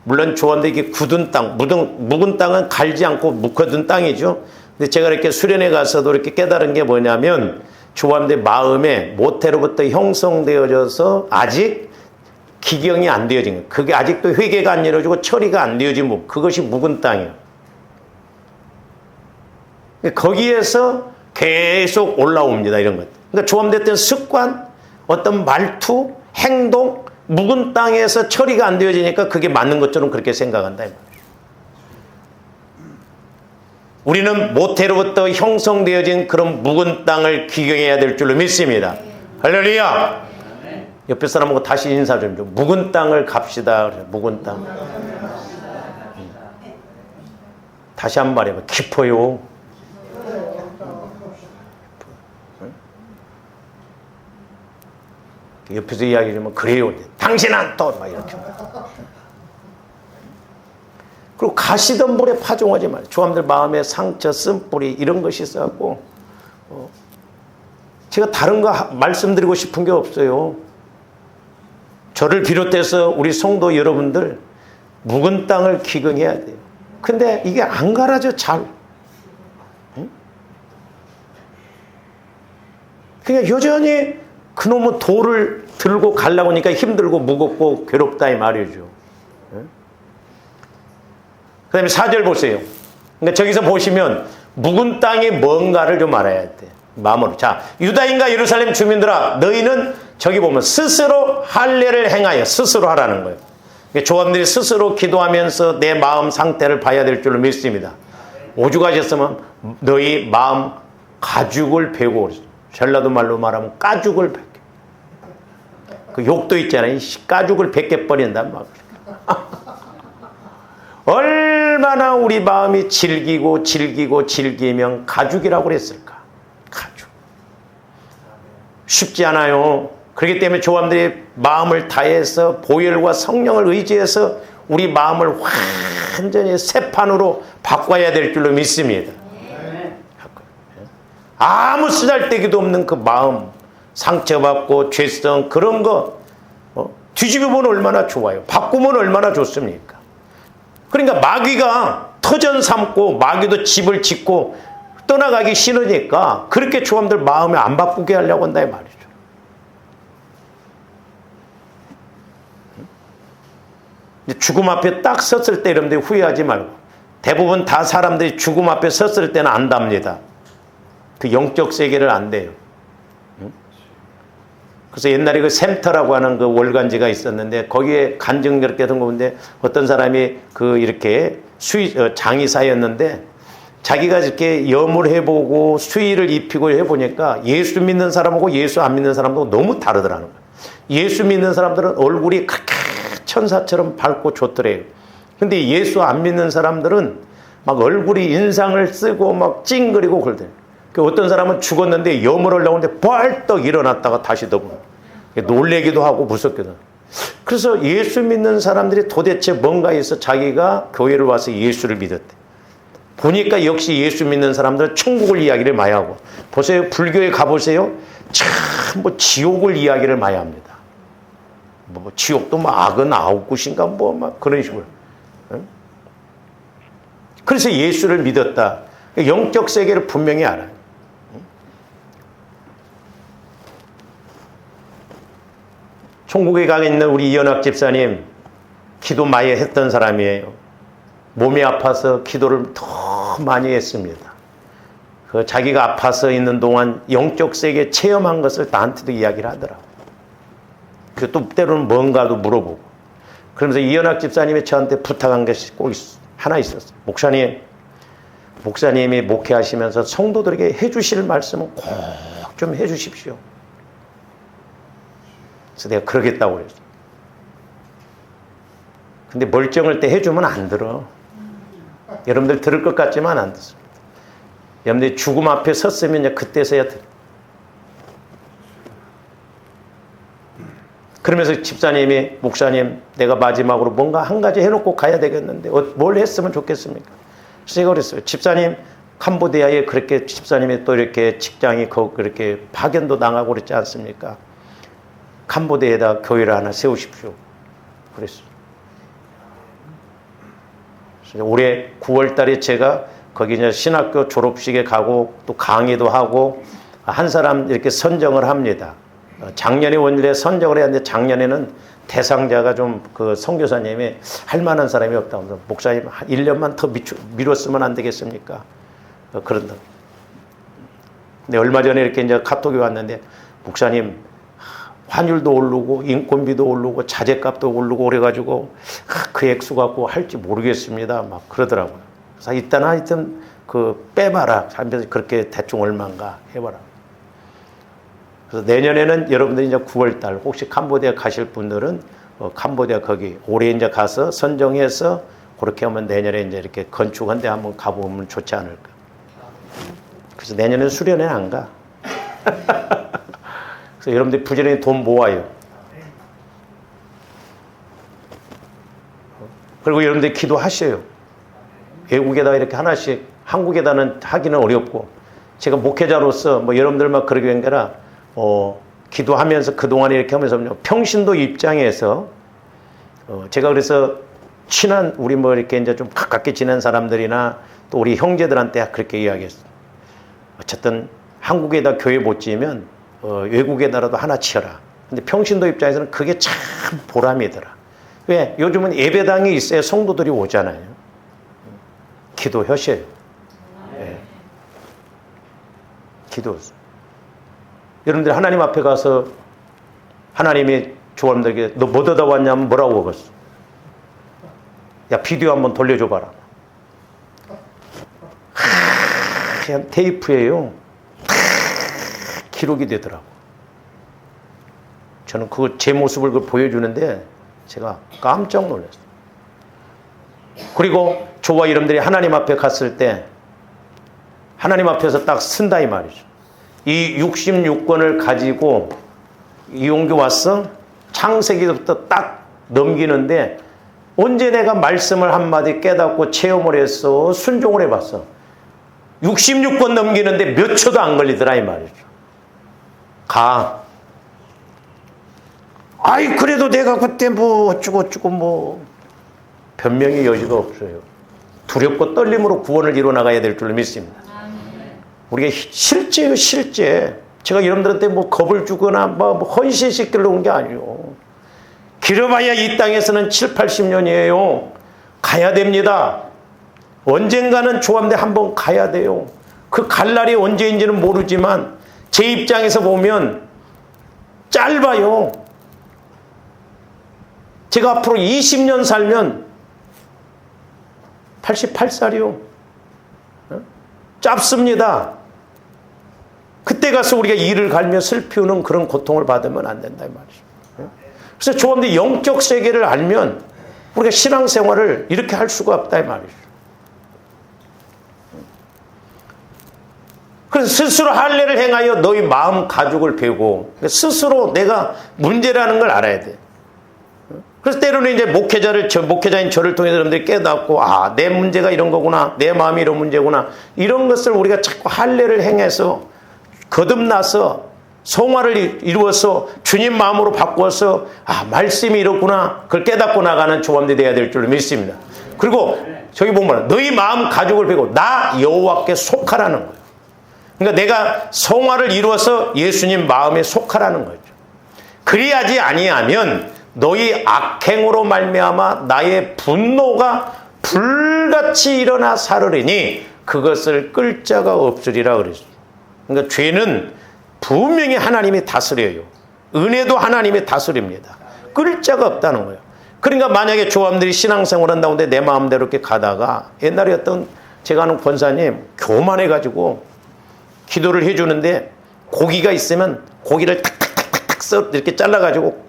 물론 좋은데 이게 굳은 땅, 묵은 땅은 갈지 않고 묵어둔 땅이죠. 근데 제가 이렇게 수련회 가서도 이렇게 깨달은 게 뭐냐면 조합대 마음에 모태로부터 형성되어져서 아직 기경이 안 되어진 거예요. 그게 아직도 회개가 안 이루어지고 처리가 안 되어진 그것이 묵은 땅이에요. 거기에서 계속 올라옵니다. 이런 것. 그러니까 조합됐던 습관, 어떤 말투, 행동, 묵은 땅에서 처리가 안 되어지니까 그게 맞는 것처럼 그렇게 생각한다. 우리는 모태로부터 형성되어진 그런 묵은 땅을 기경해야 될 줄로 믿습니다. 할렐루야. 옆에 사람하고 다시 인사 좀 줘. 묵은 땅을 갑시다. 묵은 땅. 다시 한 번 해봐. 깊어요. 옆에서 이야기 좀 그래요. 당신은 또 막 이렇게. 그리고 가시덤불에 파종하지 말아요. 조함들 마음에 상처, 쓴뿌리 이런 것이 있어갖고 제가 다른 거 말씀드리고 싶은 게 없어요. 저를 비롯해서 우리 성도 여러분들 묵은 땅을 기경해야 돼요. 근데 이게 안 갈아져 잘. 그러니까 여전히 그놈의 돌을 들고 가려고 하니까 힘들고 무겁고 괴롭다 이 말이죠. 그 다음에 4절 보세요. 그러니까 저기서 보시면 묵은 땅이 뭔가를 좀 알아야 돼. 마음으로. 자, 유다인과 예루살렘 주민들아 너희는 저기 보면 스스로 할례를 행하여 스스로 하라는 거예요. 조합들이 스스로 기도하면서 내 마음 상태를 봐야 될 줄로 믿습니다. 오죽하셨으면 너희 마음 가죽을 베고 전라도 말로 말하면 가죽을 베게. 그 욕도 있잖아요. 가죽을 베게 버린단 말이에요. 얼마나 우리 마음이 질기면 가죽이라고 그랬을까? 가죽. 쉽지 않아요. 그렇기 때문에 조함들이 마음을 다해서 보혈과 성령을 의지해서 우리 마음을 완전히 새 판으로 바꿔야 될 줄로 믿습니다. 아무 쓰잘데기도 없는 그 마음, 상처받고 죄성 그런 거 뒤집으면 얼마나 좋아요. 바꾸면 얼마나 좋습니까? 그러니까 마귀가 터전 삼고 마귀도 집을 짓고 떠나가기 싫으니까 그렇게 사람들 마음에 안 바꾸게 하려고 한다 이 말이죠. 죽음 앞에 딱 섰을 때 여러분들이 후회하지 말고, 대부분 다 사람들이 죽음 앞에 섰을 때는 안답니다. 그 영적 세계를 안 돼요. 그래서 옛날에 그 샘터라고 하는 그 월간지가 있었는데 거기에 간증 그렇게 된 건데, 어떤 사람이 그 이렇게 장의사였는데 자기가 이렇게 염을 해보고 수의를 입히고 해보니까 예수 믿는 사람하고 예수 안 믿는 사람하고 너무 다르더라는 거예요. 예수 믿는 사람들은 얼굴이 그렇게 천사처럼 밝고 좋더래요. 근데 예수 안 믿는 사람들은 막 얼굴이 인상을 쓰고 막 찡그리고 그러더래요. 어떤 사람은 죽었는데 염을 하려고 하는데 벌떡 일어났다가 다시 덮어. 놀래기도 하고 무섭기도 하고. 그래서 예수 믿는 사람들이 도대체 뭔가 해서 자기가 교회를 와서 예수를 믿었대. 보니까 역시 예수 믿는 사람들은 천국을 이야기를 많이 하고, 보세요. 불교에 가보세요. 참 뭐 지옥을 이야기를 많이 합니다. 뭐 지옥도 뭐 악은 9곳인가 뭐 막 그런 식으로. 그래서 예수를 믿었다. 영적 세계를 분명히 알아요. 천국에 가 있는 우리 이현학 집사님, 기도 많이 했던 사람이에요. 몸이 아파서 기도를 더 많이 했습니다. 그 자기가 아파서 있는 동안 영적 세계 체험한 것을 나한테도 이야기를 하더라고요. 그 또 때로는 뭔가도 물어보고. 그러면서 이현학 집사님이 저한테 부탁한 것이 꼭 하나 있었어요. 목사님이 목회하시면서 성도들에게 해주실 말씀은 꼭 좀 해주십시오. 그래서 내가 그러겠다고 그랬어요. 근데 멀쩡할 때 해주면 안 들어. 여러분들 들을 것 같지만 안 듣습니다. 여러분들이 죽음 앞에 섰으면 이제 그때서야 들어. 그러면서 집사님이, 목사님, 내가 마지막으로 뭔가 한 가지 해놓고 가야 되겠는데 뭘 했으면 좋겠습니까? 그래서 제가 그랬어요. 집사님, 캄보디아에 그렇게 집사님이 또 이렇게 직장이 그렇게 파견도 나가고 그랬지 않습니까? 캄보디아에다 교회를 하나 세우십시오. 그랬어요. 그래서 올해 9월 달에 제가 거기 이제 신학교 졸업식에 가고 또 강의도 하고 한 사람 이렇게 선정을 합니다. 작년에 원래 선정을 해야 하는데 작년에는 대상자가 좀 그 선교사님이 할 만한 사람이 없다고 해서 목사님 1년만 더 미뤘으면 안 되겠습니까? 그런다. 근데 얼마 전에 이렇게 이제 카톡이 왔는데, 목사님 환율도 오르고 인건비도 오르고 자재값도 오르고 그래가지고 그 액수 갖고 할지 모르겠습니다. 막 그러더라고요. 그래서 일단 하여튼 그 빼봐라. 하면서 그렇게 대충 얼마인가 해봐라. 그래서 내년에는 여러분들이 이제 9월달 혹시 캄보디아 가실 분들은 캄보디아 거기 올해 이제 가서 선정해서 그렇게 하면 내년에 이제 이렇게 건축한 데 한번 가보면 좋지 않을까. 그래서 내년에는 수련회 안 가. 그래서 여러분들이 부지런히 돈 모아요. 그리고 여러분들이 기도하셔요. 외국에다 이렇게 하나씩, 한국에다는 하기는 어렵고, 제가 목회자로서 뭐 여러분들만 그러게 된 게 아니라 기도하면서 그동안에 이렇게 하면서 평신도 입장에서 제가 그래서 친한 우리 뭐 이렇게 이제 좀 가깝게 지낸 사람들이나 또 우리 형제들한테 그렇게 이야기했어요. 어쨌든 한국에다 교회 못 지으면 외국에다라도 하나 지어라. 근데 평신도 입장에서는 그게 참 보람이더라. 왜? 요즘은 예배당이 있어야 성도들이 오잖아요. 기도하셔요. 네. 기도. 여러분들 하나님 앞에 가서 하나님이 조원들에게 너 뭐 얻어다 왔냐면 뭐라고 그랬어? 야, 비디오 한번 돌려줘봐라. 그냥 테이프예요. 기록이 되더라고. 저는 제 모습을 보여주는데 제가 깜짝 놀랐어요. 그리고 저와 여러분들이 하나님 앞에 갔을 때 하나님 앞에서 딱 쓴다 이 말이죠. 이 66권을 가지고 이용규 왔어? 창세기부터 딱 넘기는데 언제 내가 말씀을 한마디 깨닫고 체험을 했어? 순종을 해봤어. 66권 넘기는데 몇 초도 안 걸리더라 이 말이죠. 가. 아이 그래도 내가 그때 뭐 어쩌고 뭐 변명의 여지가 없어요. 두렵고 떨림으로 구원을 이뤄나가야 될 줄로 믿습니다. 우리가 실제예요, 실제. 제가 여러분들한테 뭐 겁을 주거나 뭐 헌신시키려고 온 게 아니에요. 길어봐야 이 땅에서는 7, 80년이에요. 가야 됩니다. 언젠가는 조합대 한번 가야 돼요. 그 갈 날이 언제인지는 모르지만 제 입장에서 보면 짧아요. 제가 앞으로 20년 살면 88살이요. 짧습니다. 그때 가서 우리가 이를 갈며 슬피우는 그런 고통을 받으면 안 된다 이 말이죠. 그래서 조합대 영적 세계를 알면 우리가 신앙생활을 이렇게 할 수가 없다 이 말이죠. 그래서 스스로 할례를 행하여 너희 마음 가죽을 베고 스스로 내가 문제라는 걸 알아야 돼. 그래서 때로는 이제 목회자인 저를 통해서 여러분들이 깨닫고 내 문제가 이런 거구나, 내 마음이 이런 문제구나, 이런 것을 우리가 자꾸 할례를 행해서 거듭나서 성화를 이루어서 주님 마음으로 바꿔서 말씀이 이렇구나, 그걸 깨닫고 나가는 조합이 돼야 될 줄 믿습니다. 그리고 저기 보면 너희 마음 가죽을 베고 나 여호와께 속하라는 거예요. 그러니까 내가 성화를 이루어서 예수님 마음에 속하라는 거죠. 그리하지 아니하면 너희 악행으로 말미암아 나의 분노가 불같이 일어나 사르리니 그것을 끌 자가 없으리라 그랬어요. 그러니까 죄는 분명히 하나님이 다스려요. 은혜도 하나님이 다스립니다. 끌 자가 없다는 거예요. 그러니까 만약에 조합들이 신앙생활 한다고 내 마음대로 이렇게 가다가 옛날에 어떤 제가 아는 권사님 교만해가지고 기도를 해주는데 고기가 있으면 고기를 탁탁탁탁 써 이렇게 잘라가지고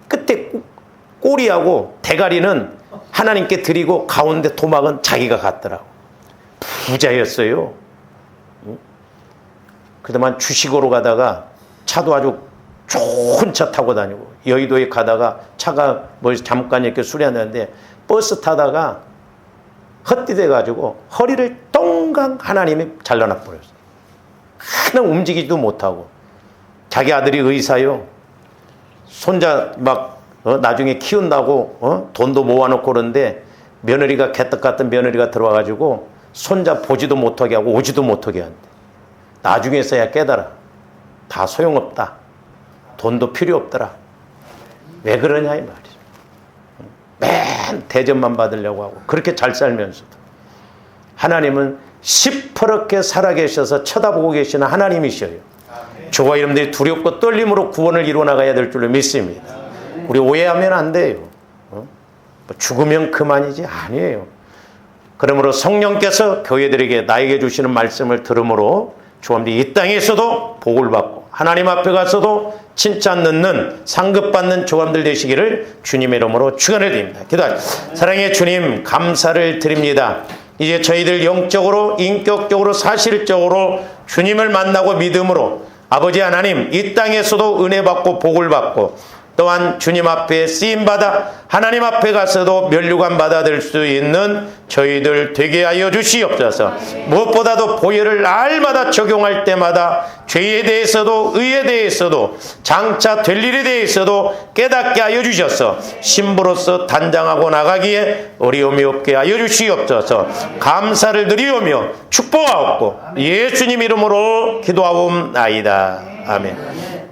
끝에 꼬리하고 대가리는 하나님께 드리고 가운데 토막은 자기가 갖더라고. 부자였어요. 그동안 주식으로 가다가 차도 아주 좋은 차 타고 다니고 여의도에 가다가 차가 뭐 잠깐 이렇게 수리하는데 버스 타다가 헛디뎌가지고 허리를 똥강 하나님이 잘라놔 버렸어요. 하나 움직이지도 못하고 자기 아들이 의사요. 손자 막 나중에 키운다고 돈도 모아놓고 그러는데 며느리가 개떡 같은 며느리가 들어와가지고 손자 보지도 못하게 하고 오지도 못하게 한대. 나중에서야 깨달아. 다 소용없다. 돈도 필요 없더라. 왜 그러냐 이 말이죠. 맨 대접만 받으려고 하고 그렇게 잘 살면서도 하나님은 시퍼렇게 살아계셔서 쳐다보고 계시는 하나님이셔요. 저와 여러분들이 두렵고 떨림으로 구원을 이루어나가야 될 줄로 믿습니다. 우리 오해하면 안 돼요. 죽으면 그만이지 아니에요. 그러므로 성령께서 교회들에게 나에게 주시는 말씀을 들음으로 조합들이 이 땅에서도 복을 받고 하나님 앞에 가서도 칭찬 듣는 상급받는 조합들 되시기를 주님의 이름으로 축원을 드립니다. 기도하십시다. 사랑의 주님 감사를 드립니다. 이제 저희들 영적으로 인격적으로 사실적으로 주님을 만나고 믿음으로 아버지 하나님 이 땅에서도 은혜 받고 복을 받고 또한 주님 앞에 쓰임받아 하나님 앞에 가서도 면류관 받아들 수 있는 저희들 되게 하여 주시옵소서. 무엇보다도 보혈을 날마다 적용할 때마다 죄에 대해서도 의에 대해서도 장차 될 일에 대해서도 깨닫게 하여 주셔서 신부로서 단장하고 나가기에 어려움이 없게 하여 주시옵소서. 감사를 드리오며 축복하옵고 예수님 이름으로 기도하옵나이다. 아멘.